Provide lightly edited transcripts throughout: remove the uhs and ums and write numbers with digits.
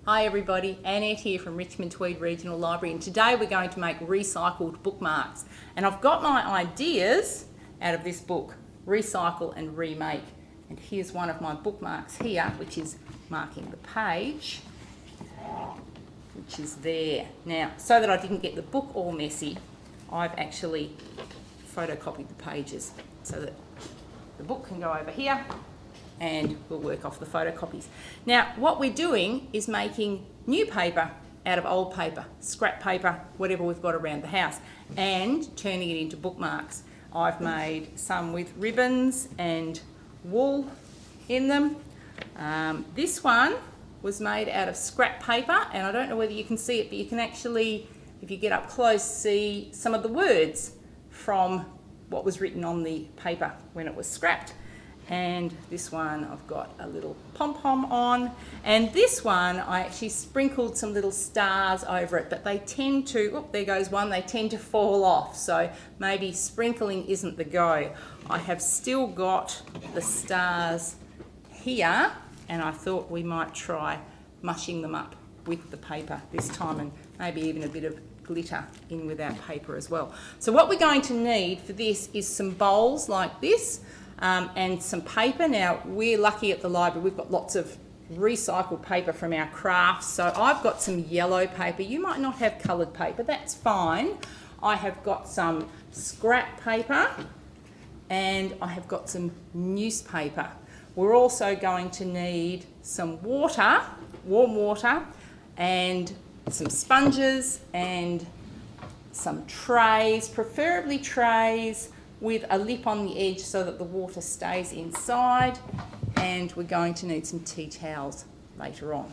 Hi everybody, Annette here from Richmond Tweed Regional Library, and today we're going to make recycled bookmarks. And I've got my ideas out of this book, Recycle and Remake. And here's one of my bookmarks here, which is marking the page, which is there. Now, so that I didn't get the book all messy, I've actually photocopied the pages so that the book can go over here and we'll work off the photocopies. Now, what we're doing is making new paper out of old paper, scrap paper, whatever we've got around the house, and turning it into bookmarks. I've made some with ribbons and wool in them. This one was made out of scrap paper, and I don't know whether you can see it, but you can actually, if you get up close, see some of the words from what was written on the paper when it was scrapped. And this one I've got a little pom-pom on, and this one I actually sprinkled some little stars over it, but they tend to, oh, there goes one, they tend to fall off, so maybe sprinkling isn't the go. I have still got the stars here, and I thought we might try mushing them up with the paper this time, and maybe even a bit of glitter in with our paper as well. So what we're going to need for this is some bowls like this, and some paper. Now, we're lucky at the library, we've got lots of recycled paper from our crafts, so I've got some yellow paper. You might not have coloured paper, that's fine. I have got some scrap paper and I have got some newspaper. We're also going to need some water, warm water, and some sponges and some trays, preferably trays with a lip on the edge so that the water stays inside, and we're going to need some tea towels later on.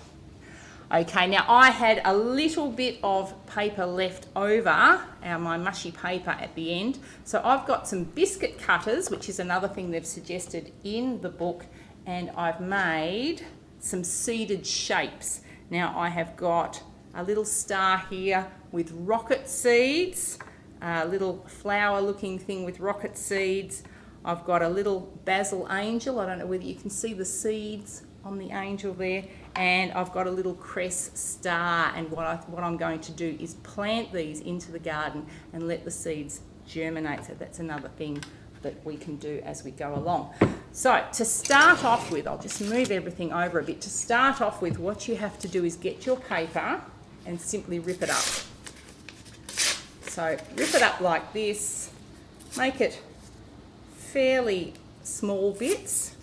Okay, now I had a little bit of paper left over, my mushy paper at the end, so I've got some biscuit cutters, which is another thing they've suggested in the book, and I've made some seeded shapes. Now I have got a little star here with rocket seeds, a little flower looking thing with rocket seeds. I've got a little basil angel, I don't know whether you can see the seeds on the angel there, and I've got a little cress star, and what I'm going to do is plant these into the garden and let the seeds germinate. So that's another thing that we can do as we go along. So to start off with, I'll just move everything over a bit. To start off with, what you have to do is get your paper and simply rip it up. So rip it up like this, make it fairly small bits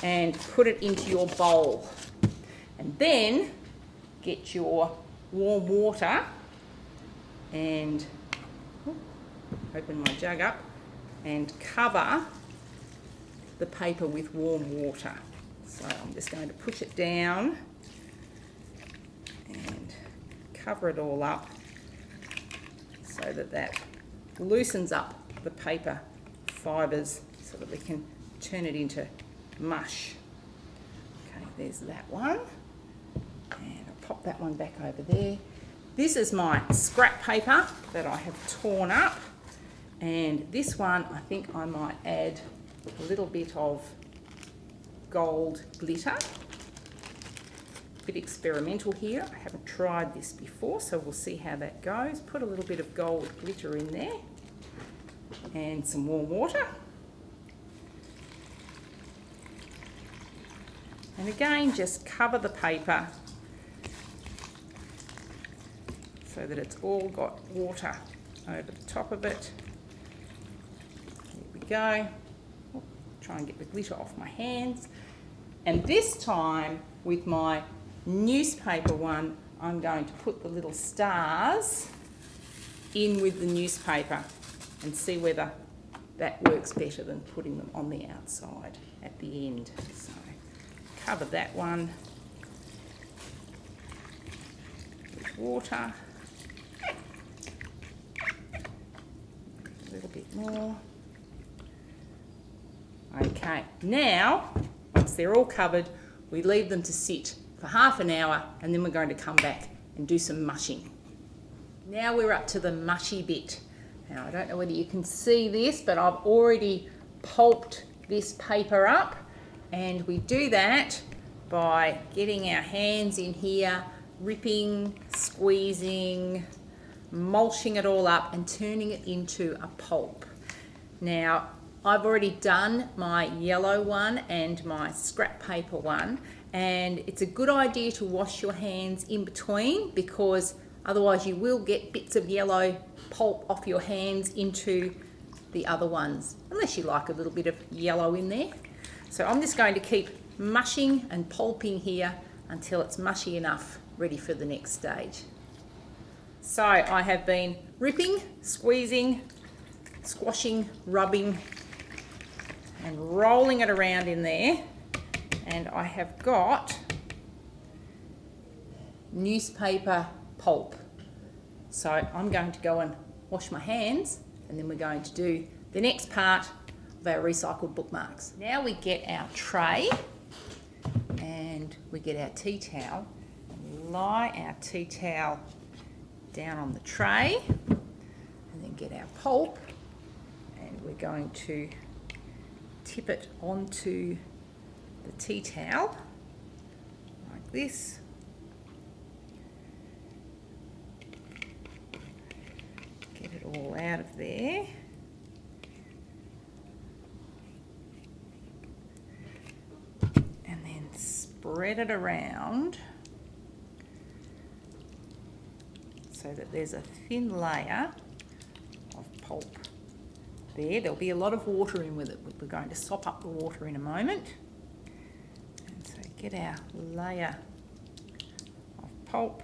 and put it into your bowl. And then get your warm water and open my jug up and cover the paper with warm water. So I'm just going to push it down and cover it all up so that that loosens up the paper fibres so that we can turn it into mush. Okay, there's that one, and I'll pop that one back over there. This is my scrap paper that I have torn up, and this one I think I might add a little bit of gold glitter. A bit experimental here, I haven't tried this before, so we'll see how that goes. Put a little bit of gold glitter in there and some warm water. And again, just cover the paper so that it's all got water over the top of it. Here we go. Oh, try and get the glitter off my hands. And this time with my newspaper one, I'm going to put the little stars in with the newspaper and see whether that works better than putting them on the outside at the end. So cover that one with water, a little bit more. Okay, now once they're all covered, we leave them to sit for half an hour, and then we're going to come back and do some mushing. Now we're up to the mushy bit. Now I don't know whether you can see this, but I've already pulped this paper up, and we do that by getting our hands in here, ripping, squeezing, mulching it all up and turning it into a pulp. Now, I've already done my yellow one and my scrap paper one, and it's a good idea to wash your hands in between, because otherwise you will get bits of yellow pulp off your hands into the other ones, unless you like a little bit of yellow in there. So I'm just going to keep mushing and pulping here until it's mushy enough, ready for the next stage. So I have been ripping, squeezing, squashing, rubbing and rolling it around in there, and I have got newspaper pulp. So I'm going to go and wash my hands, and then we're going to do the next part of our recycled bookmarks. Now we get our tray and we get our tea towel, lie our tea towel down on the tray, and then get our pulp, and we're going to tip it onto the tea towel like this. Get it all out of there. And then spread it around so that there's a thin layer of pulp there. There'll be a lot of water in with it. We're going to sop up the water in a moment. And so get our layer of pulp,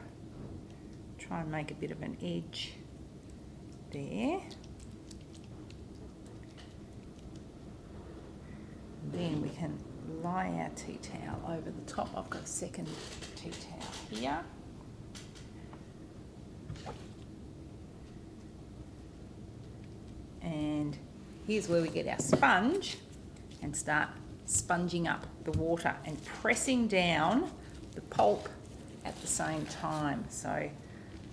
try and make a bit of an edge there. And then we can lie our tea towel over the top. I've got a second tea towel here. And here's where we get our sponge and start sponging up the water and pressing down the pulp at the same time. So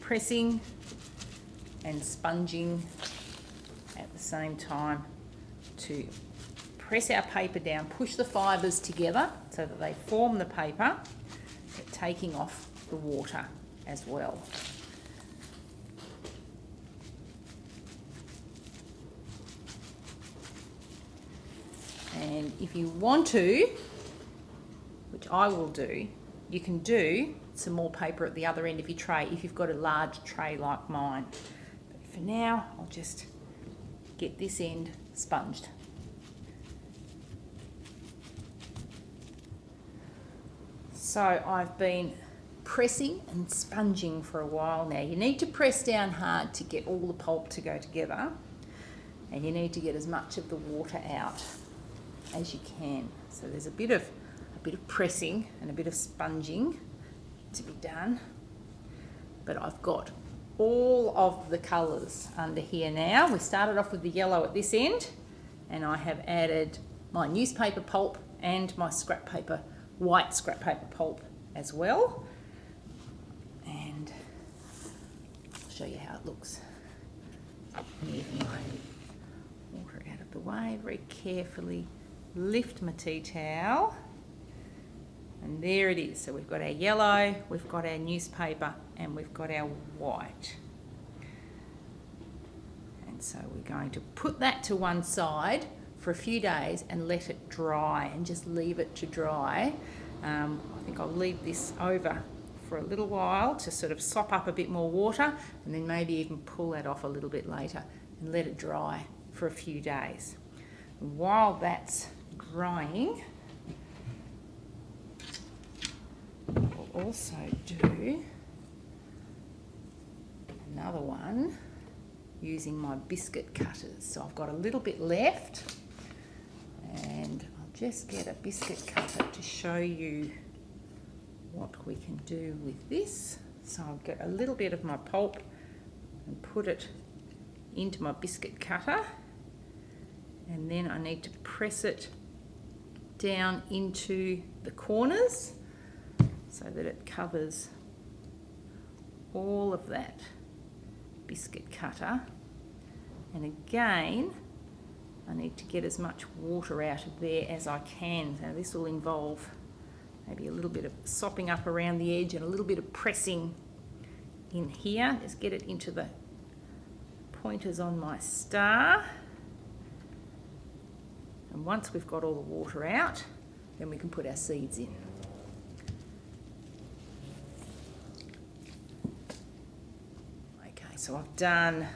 pressing and sponging at the same time to press our paper down, push the fibres together so that they form the paper, but taking off the water as well. And if you want to, which I will do, you can do some more paper at the other end of your tray if you've got a large tray like mine. But for now, I'll just get this end sponged. So I've been pressing and sponging for a while now. You need to press down hard to get all the pulp to go together, and you need to get as much of the water out as you can. So there's a bit of pressing and a bit of sponging to be done. But I've got all of the colours under here now. We started off with the yellow at this end, and I have added my newspaper pulp and my scrap paper, white scrap paper pulp as well. And I'll show you how it looks. Move my water out of the way very carefully. Lift my tea towel, and there it is. So we've got our yellow, we've got our newspaper, and we've got our white. And so we're going to put that to one side for a few days and let it dry, and just leave it to dry. I think I'll leave this over for a little while to sort of sop up a bit more water, and then maybe even pull that off a little bit later and let it dry for a few days. And while that's drying, we'll also do another one using my biscuit cutters. So I've got a little bit left, and I'll just get a biscuit cutter to show you what we can do with this. So I'll get a little bit of my pulp and put it into my biscuit cutter, and then I need to press it down into the corners so that it covers all of that biscuit cutter. And again, I need to get as much water out of there as I can. Now this will involve maybe a little bit of sopping up around the edge and a little bit of pressing in here. Just get it into the pointers on my star. And once we've got all the water out, then we can put our seeds in. Okay, so I've done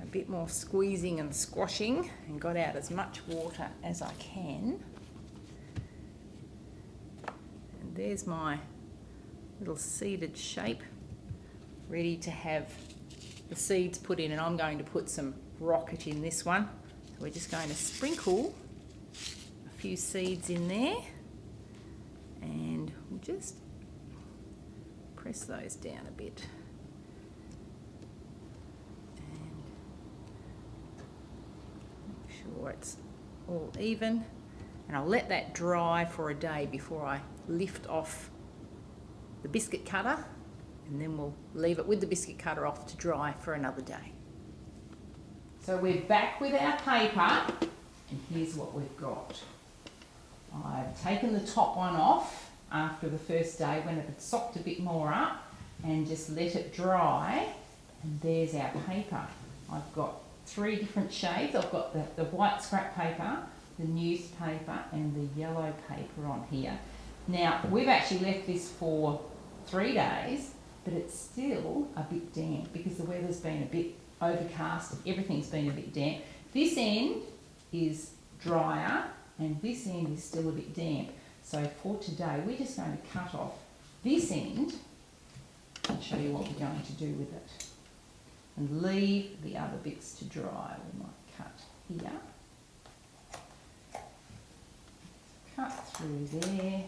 a bit more squeezing and squashing and got out as much water as I can. And there's my little seeded shape ready to have the seeds put in, and I'm going to put some rocket in this one. So we're just going to sprinkle a few seeds in there and we'll just press those down a bit. And make sure it's all even. And I'll let that dry for a day before I lift off the biscuit cutter, and then we'll leave it with the biscuit cutter off to dry for another day. So we're back with our paper, and here's what we've got. I've taken the top one off after the first day when it had socked a bit more up and just let it dry, and there's our paper. I've got 3 different shades. I've got the white scrap paper, the newspaper and the yellow paper on here. Now, we've actually left this for 3 days, but it's still a bit damp because the weather's been a bit overcast, everything's been a bit damp. This end is drier and this end is still a bit damp. So for today, we're just going to cut off this end and show you what we're going to do with it. And leave the other bits to dry. We might cut here. Cut through there.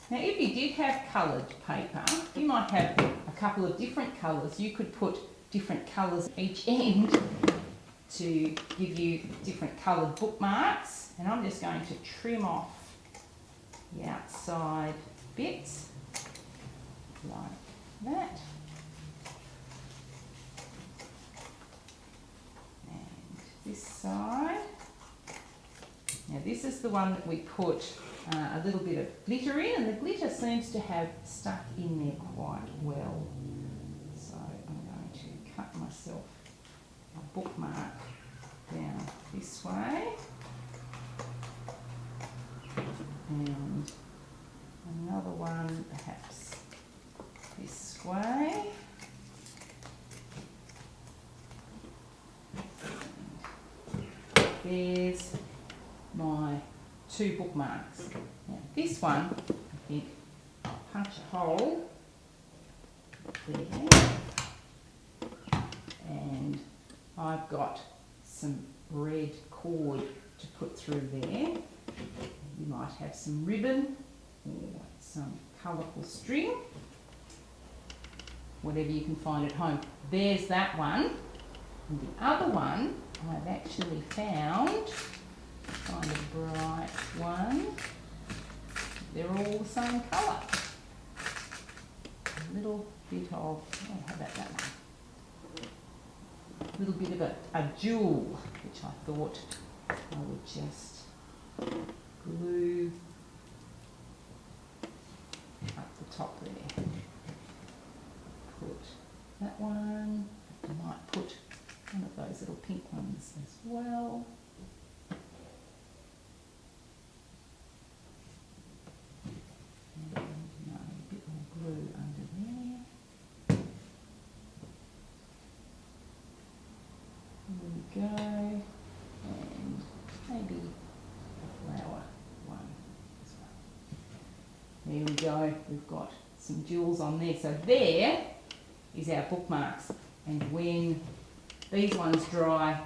Now, if you did have coloured paper, you might have a couple of different colours. You could put different colours each end to give you different coloured bookmarks. And I'm just going to trim off the outside bits like that. And this side. Now, this is the one that we put a little bit of glitter in, and the glitter seems to have stuck in there quite well. So I'm going to cut myself a bookmark down this way and another one perhaps this way. And there's my 2 bookmarks. Now this one, I think I'll punch a hole there, and I've got some red cord to put through there. You might have some ribbon or some colourful string, whatever you can find at home. There's that one, and the other one I've actually found. Kind of bright one. They're all the same colour. A little bit of, oh, how about that one? A little bit of a jewel, which I thought I would just glue up the top there. Put that one. I might put one of those little pink ones as well. Go, and maybe a flower one as well. There we go, we've got some jewels on there. So there is our bookmarks, and when these ones dry,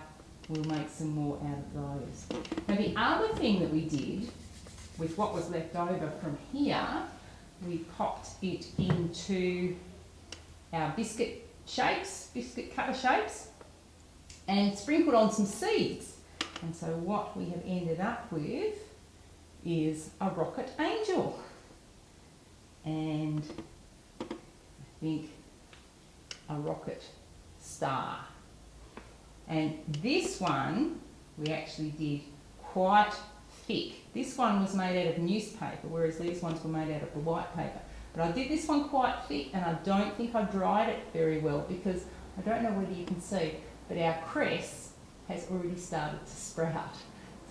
we'll make some more out of those. Now the other thing that we did with what was left over from here, we popped it into our biscuit shapes, biscuit cutter shapes, and sprinkled on some seeds. And so what we have ended up with is a rocket angel. And I think a rocket star. And this one we actually did quite thick. This one was made out of newspaper, whereas these ones were made out of the white paper. But I did this one quite thick, and I don't think I dried it very well because I don't know whether you can see, but our cress has already started to sprout.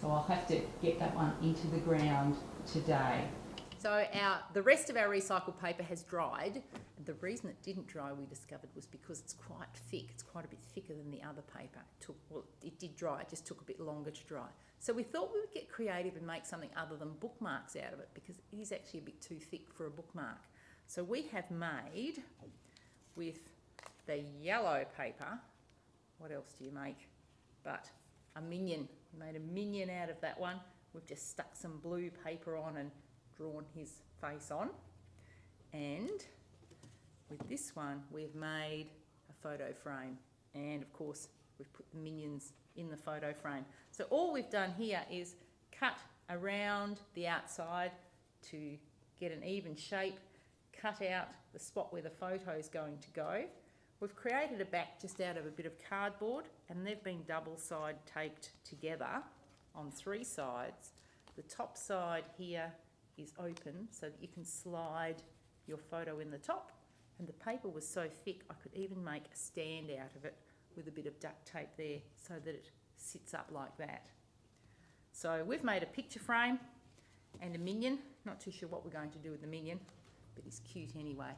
So I'll have to get that one into the ground today. So the rest of our recycled paper has dried. And the reason it didn't dry, we discovered, was because it's quite thick. It's quite a bit thicker than the other paper. It did dry, it just took a bit longer to dry. So we thought we would get creative and make something other than bookmarks out of it because it is actually a bit too thick for a bookmark. So we have made, with the yellow paper, what else do you make but a minion. We made a minion out of that one. We've just stuck some blue paper on and drawn his face on. And with this one, we've made a photo frame. And of course, we've put the minions in the photo frame. So all we've done here is cut around the outside to get an even shape, cut out the spot where the photo is going to go. We've created a back just out of a bit of cardboard, and they've been double side taped together on 3 sides. The top side here is open so that you can slide your photo in the top, and the paper was so thick I could even make a stand out of it with a bit of duct tape there so that it sits up like that. So we've made a picture frame and a minion. Not too sure what we're going to do with the minion, but he's cute anyway.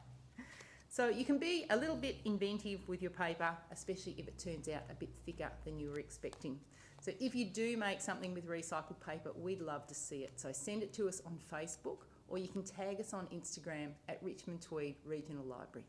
So you can be a little bit inventive with your paper, especially if it turns out a bit thicker than you were expecting. So if you do make something with recycled paper, we'd love to see it. So send it to us on Facebook, or you can tag us on Instagram at Richmond Tweed Regional Library.